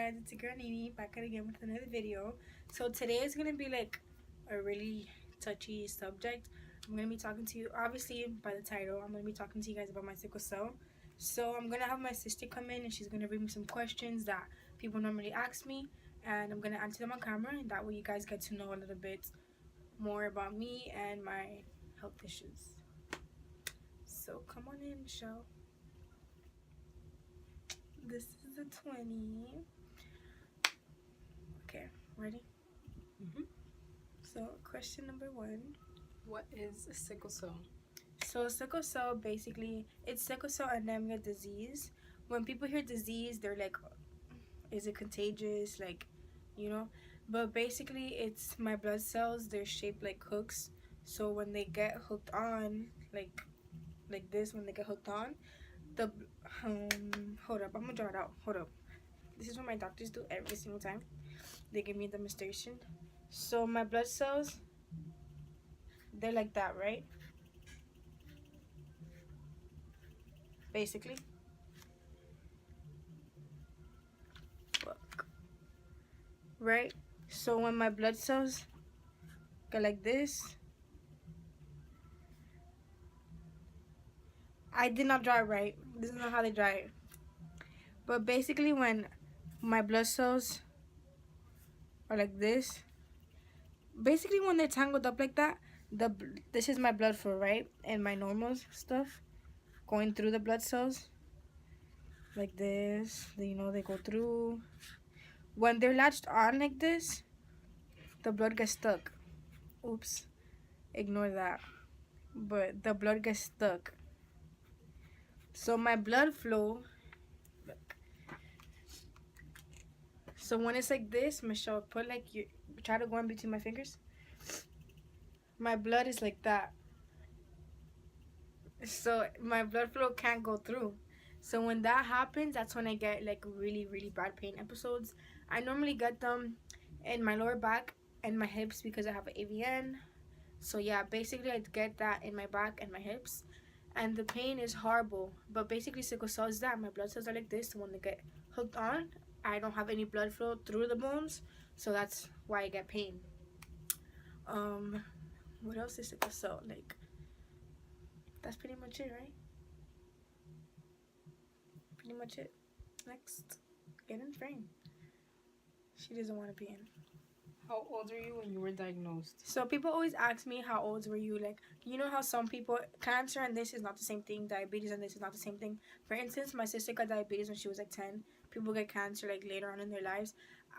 guys, it's your girl Nini back at again with another video. So today is gonna be like a really touchy subject. I'm gonna be talking to you, obviously by the title, I'm gonna be talking to you guys about my sickle cell. So I'm gonna have my sister come in and she's gonna read me some questions that people normally ask me, and I'm gonna answer them on camera, and that way you guys get to know a little bit more about me and my health issues. So come on in, show. This is a 20. Okay, ready? So, question number 1. What is sickle cell? So, sickle cell basically, it's sickle cell anemia disease. When people hear disease, they're like, is it contagious? Like, you know? But basically, it's my blood cells, they're shaped like hooks. So, when they get hooked on, like this, when they get hooked on, the, hold up, I'm gonna draw it out. Hold up. This is what my doctors do every single time. They give me a demonstration. So my blood cells, they're like that, right? Basically. Look. Right? So when my blood cells go like this, I did not draw it right. This is not how they draw it. But basically when my blood cells are like this, basically when they're tangled up like that, this is my blood flow, right? And my normal stuff going through the blood cells like this, you know, they go through. When they're latched on like this, the blood gets stuck. Oops, ignore that. But the blood gets stuck. So my blood flow, look. So when it's like this, Michelle, put like you try to go in between my fingers. My blood is like that. So my blood flow can't go through. So when that happens, that's when I get like really, really bad pain episodes. I normally get them in my lower back and my hips because I have an AVN. So yeah, basically I get that in my back and my hips, and the pain is horrible. But basically sickle cell is that my blood cells are like this. So when they get hooked on, I don't have any blood flow through the bones, so that's why I get pain. What else is sickle cell? Like, that's pretty much it, right? Pretty much it. Next, get in frame. She doesn't want to be in. How old were you when you were diagnosed? So people always ask me, how old were you? Like, you know how some people, cancer and this is not the same thing, diabetes and this is not the same thing. For instance, my sister got diabetes when she was like 10. People get cancer like later on in their lives.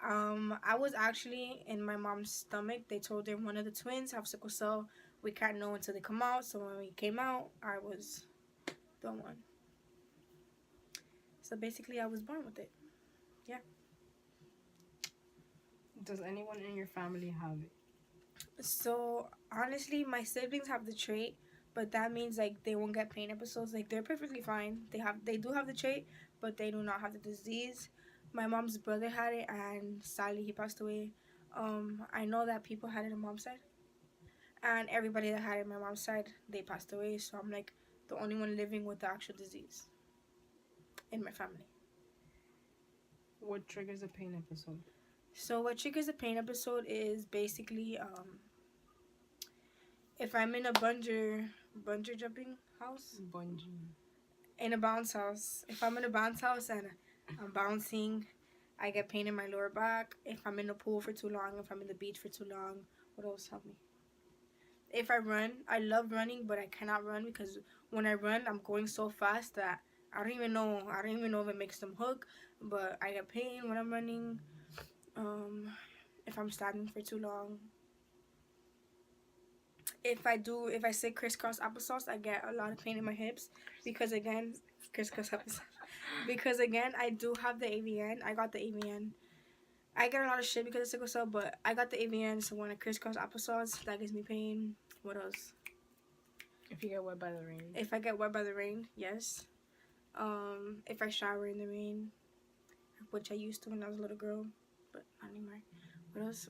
I was actually in my mom's stomach. They told her one of the twins have sickle cell. We can't know until they come out. So when we came out, I was the one. So basically I was born with it. Yeah. Does anyone in your family have it? So honestly, my siblings have the trait, but that means like they won't get pain episodes. Like they're perfectly fine. They do have the trait, but they do not have the disease. My mom's brother had it, and sadly he passed away. I know that people had it on mom's side, and everybody that had it on my mom's side, they passed away. So I'm like the only one living with the actual disease in my family. What triggers a pain episode? So what triggers a pain episode is basically if I'm in a bungee jumping house. Bungee. In a bounce house. If I'm in a bounce house and I'm bouncing, I get pain in my lower back. If I'm in the pool for too long, if I'm in the beach for too long, what else help me? If I run, I love running, but I cannot run because when I run, I'm going so fast that I don't even know if it makes them hook, but I get pain when I'm running. If I'm standing for too long. If I say crisscross applesauce, I get a lot of pain in my hips because again, crisscross applesauce. Because again, I do have the AVN. I got the AVN. I get a lot of shit because of sickle cell, but I got the AVN, so when I crisscross applesauce, that gives me pain. What else? If you get wet by the rain. If I get wet by the rain, yes. If I shower in the rain, which I used to when I was a little girl, but not anymore. What else?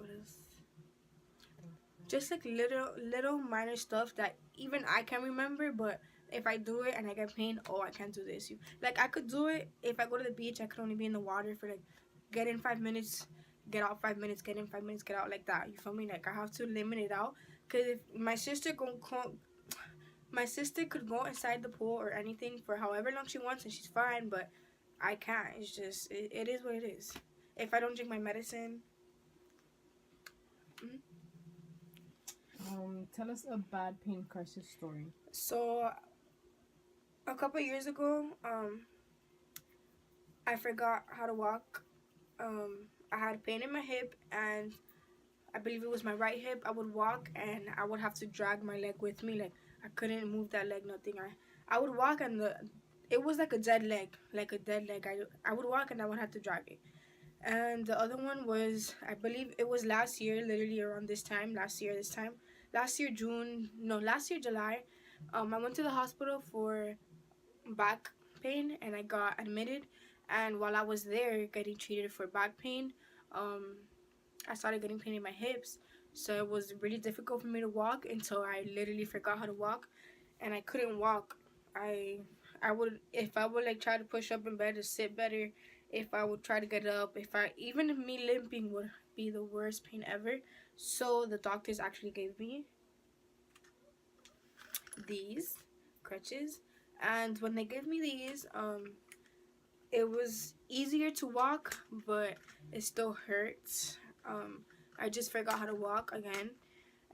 Just like little minor stuff that even I can remember, but if I do it and I get pain, oh, I can't do this. Like I could do it if I go to the beach. I could only be in the water for like get in 5 minutes, get out 5 minutes, get in 5 minutes, get out, like that. You feel me? Like I have to limit it out, because if my sister could go inside the pool or anything for however long she wants and she's fine, but I can't. It's just it is what it is. If I don't drink my medicine. Tell us a bad pain crisis story. So a couple years ago, I forgot how to walk. I had pain in my hip, and I believe it was my right hip. I would walk and I would have to drag my leg with me. Like I couldn't move that leg, nothing. I would walk and it was like a dead leg, like a dead leg. I would walk and I would have to drag it. And the other one was, I believe it was last year, literally around this time, last year June, no, last year July. I went to the hospital for back pain and I got admitted. And while I was there getting treated for back pain, I started getting pain in my hips. So it was really difficult for me to walk until I literally forgot how to walk, and I couldn't walk. I would, if I would like try to push up in bed to sit better, if I would try to get up, even me limping would be the worst pain ever. So the doctors actually gave me these crutches, and when they gave me these, it was easier to walk, but it still hurts. I just forgot how to walk again.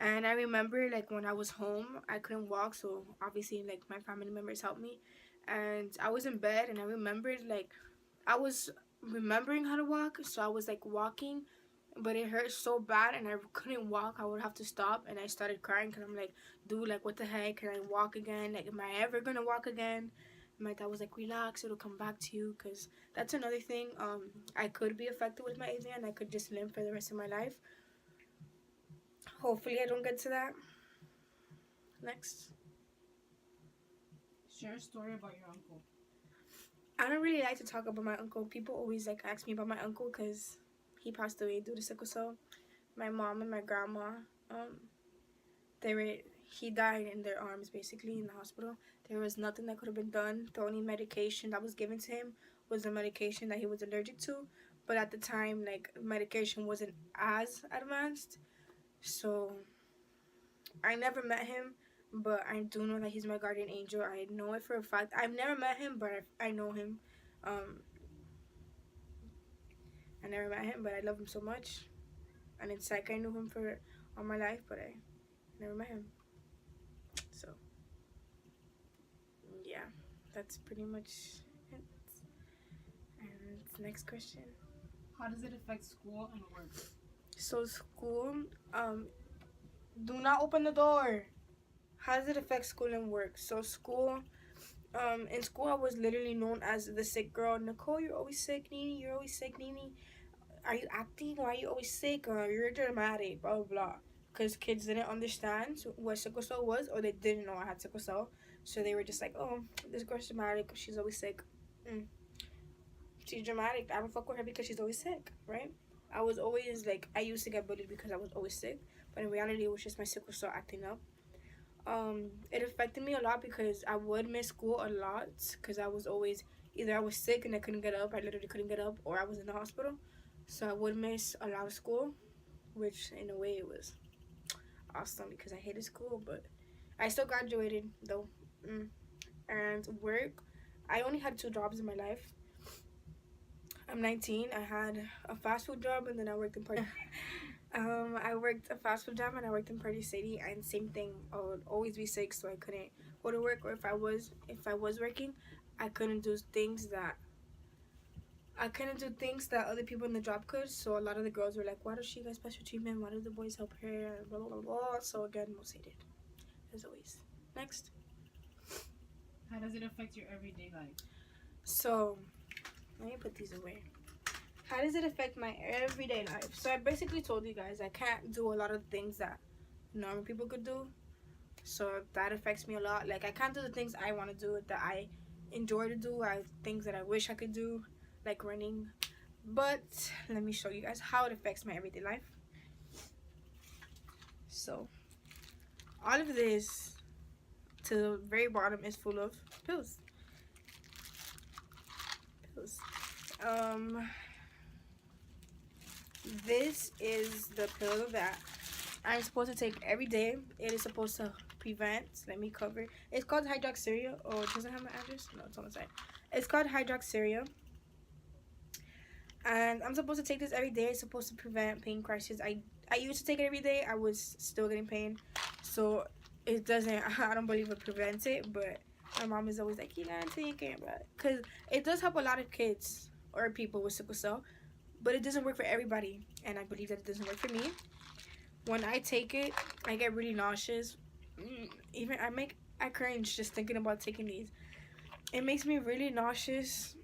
And I remember, like, when I was home, I couldn't walk, so obviously, like, my family members helped me. And I was in bed, and I remembered, like, I was remembering how to walk, so I was, like, walking, but it hurt so bad, and I couldn't walk. I would have to stop, and I started crying, because I'm like, dude, like, what the heck? Can I walk again? Like, am I ever gonna walk again? My dad was like, relax, it'll come back to you, because that's another thing. I could be affected with my anemia, and I could just limp for the rest of my life. Hopefully I don't get to that. Next. Share a story about your uncle. I don't really like to talk about my uncle. People always like ask me about my uncle because he passed away due to sickle cell. My mom and my grandma, he died in their arms, basically, in the hospital. There was nothing that could have been done. The only medication that was given to him was the medication that he was allergic to. But at the time, like, medication wasn't as advanced. So I never met him, but I do know that he's my guardian angel. I know it for a fact. I've never met him, but I know him. I never met him, but I love him so much. And in psych, I knew him for all my life, but I never met him. So yeah, that's pretty much it. And next question. How does it affect school and work? So school, do not open the door. How does it affect school and work? So school, in school I was literally known as the sick girl. Nicole, you're always sick. Nini, you're always sick. Nini, are you acting? Why are you always sick? You're dramatic, blah, blah, blah. Because kids didn't understand what sickle cell was, or they didn't know I had sickle cell. So they were just like, oh, this girl's dramatic. She's always sick. She's dramatic. I don't fuck with her because she's always sick, right? I was always like, I used to get bullied because I was always sick. But in reality, it was just my sickle cell acting up. It affected me a lot because I would miss school a lot because I was always, either I was sick and I couldn't get up, I literally couldn't get up, or I was in the hospital. So I would miss a lot of school, which in a way it was awesome because I hated school, but I still graduated though. And work, I only had 2 jobs in my life. I'm 19. I had a fast food job and then I worked in Party. I worked a fast food job and I worked in Party City, and same thing. I would always be sick, so I couldn't go to work. Or if I was working, I couldn't do things that other people in the job could. So a lot of the girls were like, "Why does she get special treatment? Why do the boys help her?" Blah blah blah blah. So again, most hated, as always. Next. How does it affect your everyday life? So, let me put these away. How does it affect my everyday life? So I basically told you guys I can't do a lot of things that normal people could do. So that affects me a lot. Like, I can't do the things I want to do, that I enjoy to do. Things that I wish I could do, like running. But let me show you guys how it affects my everyday life. So all of this to the very bottom is full of pills. this is the pill that I'm supposed to take every day. It is supposed to prevent. Let me cover. It's called hydroxyurea. Oh, it doesn't have my address. No, it's on the side. It's called hydroxyurea, and I'm supposed to take this every day. It's supposed to prevent pain crashes. I used to take it every day. I was still getting pain, so it doesn't. I don't believe it prevents it, but my mom is always like, you gotta take it, but because it does help a lot of kids or people with sickle cell, but it doesn't work for everybody, and I believe that it doesn't work for me. When I take it, I get really nauseous. Even I cringe just thinking about taking these. It makes me really nauseous,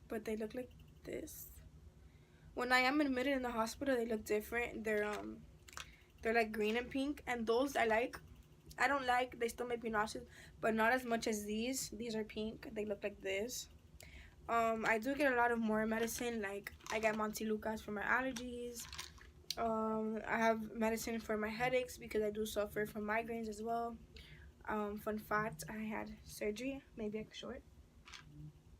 but they look like this. When I am admitted in the hospital, they look different. They're like green and pink, and those I like. I don't like. They still make me nauseous, but not as much as these. These are pink. They look like this. I do get a lot of more medicine. Like I get Montelukast for my allergies. I have medicine for my headaches because I do suffer from migraines as well. Fun fact, I had surgery. Maybe I could show it.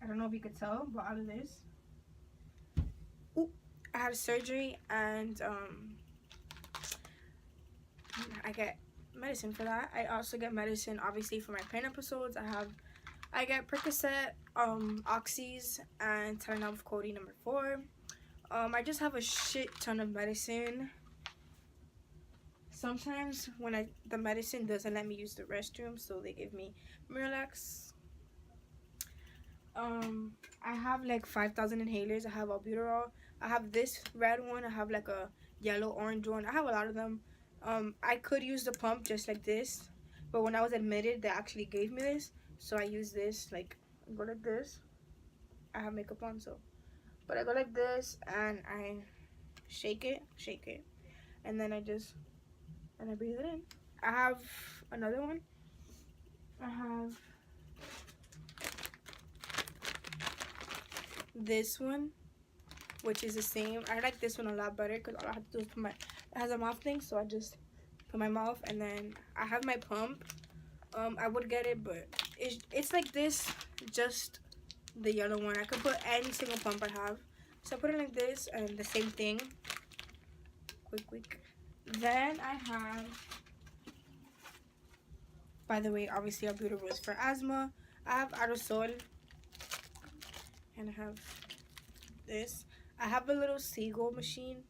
I don't know if you could tell, but out of this. Ooh, I had surgery, and I get medicine for that. I also get medicine, obviously, for my pain episodes. I get Percocet, Oxys, and Tylenol Codeine number 4. I just have a shit ton of medicine. Sometimes when the medicine doesn't let me use the restroom, so they give me Miralax. I have like 5,000 inhalers. I have albuterol. I have this red one. I have like a yellow orange one. I have a lot of them. I could use the pump just like this, but when I was admitted, they actually gave me this, so I use this. Like I go like this. I have makeup on, so, but I go like this and I shake it, and then I breathe it in. I have another one. I have this one, which is the same. I like this one a lot better because all I have to do is it has a mouth thing, so I just put my mouth, and then I have my pump. I would get it, but it's like this, just the yellow one. I could put any single pump I have, so I put it like this, and the same thing. Quick. Then I have, by the way, obviously albuterol is for asthma. I have aerosol, and I have this. I have a little seagull machine,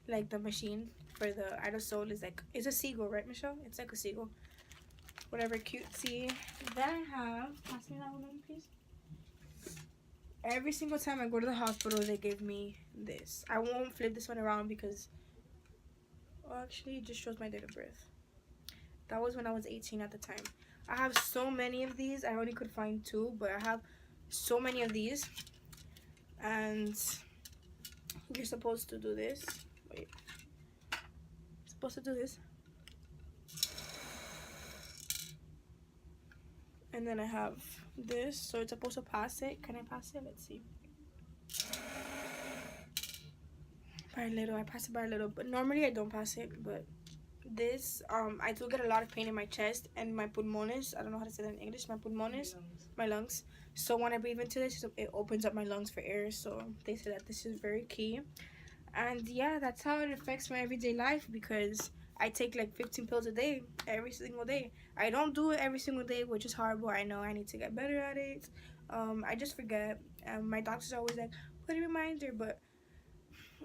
like the machine for the aerosol is like, it's a seagull, right, Michelle? It's like a seagull, whatever, cutesy. Then I have, pass me that one, please. Every single time I go to the hospital, they give me this. I won't flip this one around because, well, actually, it just shows my date of birth. That was when I was 18 at the time. I have so many of these. I only could find 2, but I have so many of these. And you're supposed to do this. Wait. Supposed to do this. And then I have this, so it's supposed to pass it. Can I pass it? Let's see. By a little. I pass it by a little, but normally I don't pass it. But this, I do get a lot of pain in my chest and my pulmones. I don't know how to say that in English. My pulmones, my lungs. So when I breathe into this, it opens up my lungs for air. So they say that this is very key. And yeah, that's how it affects my everyday life, because I take like 15 pills a day, every single day. I don't do it every single day, which is horrible. I know I need to get better at it. I just forget. My doctor's always like, put a reminder, but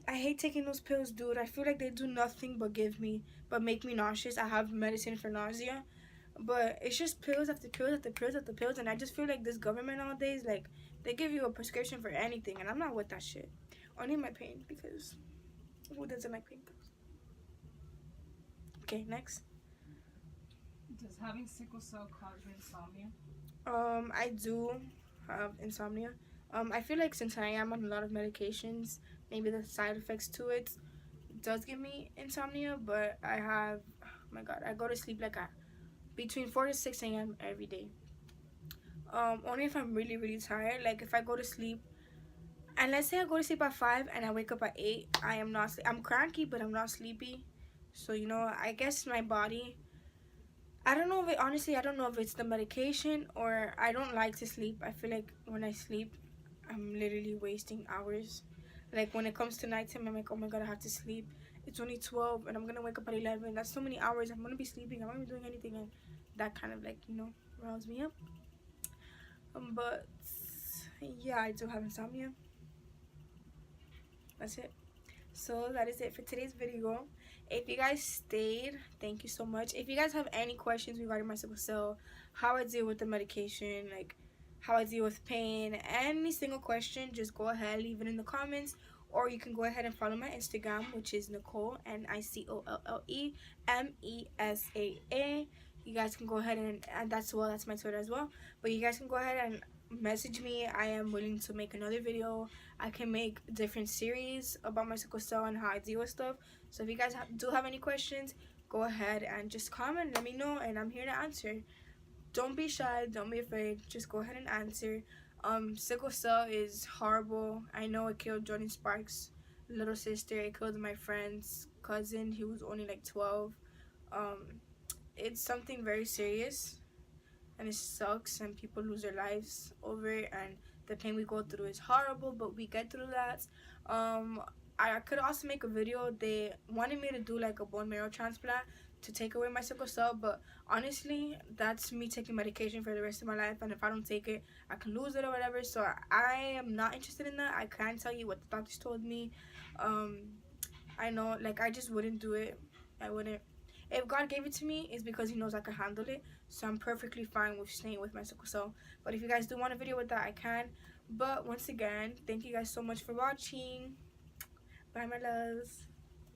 I hate taking those pills, dude. I feel like they do nothing but make me nauseous. I have medicine for nausea, but it's just pills after pills after pills after pills, and I just feel like this government nowadays, like, they give you a prescription for anything, and I'm not with that shit. Only my pain, because who doesn't like pain pills? Okay, next. Does having sickle cell cause you insomnia? I do have insomnia. I feel like since I am on a lot of medications, maybe the side effects to it does give me insomnia, but I have, oh my god, I go to sleep like between 4 to 6 a.m. every day. Only if I'm really, really tired. Like if I go to sleep, and let's say I go to sleep at 5 and I wake up at 8, I am not, I'm cranky, but I'm not sleepy. So, you know, I guess my body, I don't know if it, honestly, I don't know if it's the medication or I don't like to sleep. I feel like when I sleep, I'm literally wasting hours. Like when it comes to nighttime, I'm like, oh my god, I have to sleep. It's only 12 and I'm gonna wake up at 11. That's so many hours. I'm gonna be sleeping. I'm not even doing anything, and that kind of like, riles me up. But yeah, I do have insomnia. That's it. So that is it for today's video. If you guys stayed, thank you so much. If you guys have any questions regarding my sickle cell, how I deal with the medication, like how I deal with pain, any single question, just go ahead, leave it in the comments, or you can go ahead and follow my Instagram, which is Nicole, NICOLLEMESAA. You guys can go ahead and that's my Twitter as well. But you guys can go ahead and message me. I am willing to make another video. I can make different series about my sickle cell and how I deal with stuff. So if you guys do have any questions, go ahead and just comment, let me know, and I'm here to answer. Don't be shy, don't be afraid, just go ahead and answer. Sickle cell is horrible. I know it killed Jordan Sparks' little sister. It killed my friend's cousin. He was only like 12. It's something very serious, and it sucks, and people lose their lives over it, and the pain we go through is horrible, but we get through that. I could also make a video. They wanted me to do like a bone marrow transplant to take away my sickle cell, but honestly, that's me taking medication for the rest of my life, and if I don't take it, I can lose it or whatever. So I am not interested in that. I can't tell you what the doctors told me. I know, like, I just wouldn't do it. I wouldn't. If God gave it to me, it's because He knows I can handle it. So I'm perfectly fine with staying with my sickle cell. But if you guys do want a video with that, I can. But once again, thank you guys so much for watching. Bye, my loves.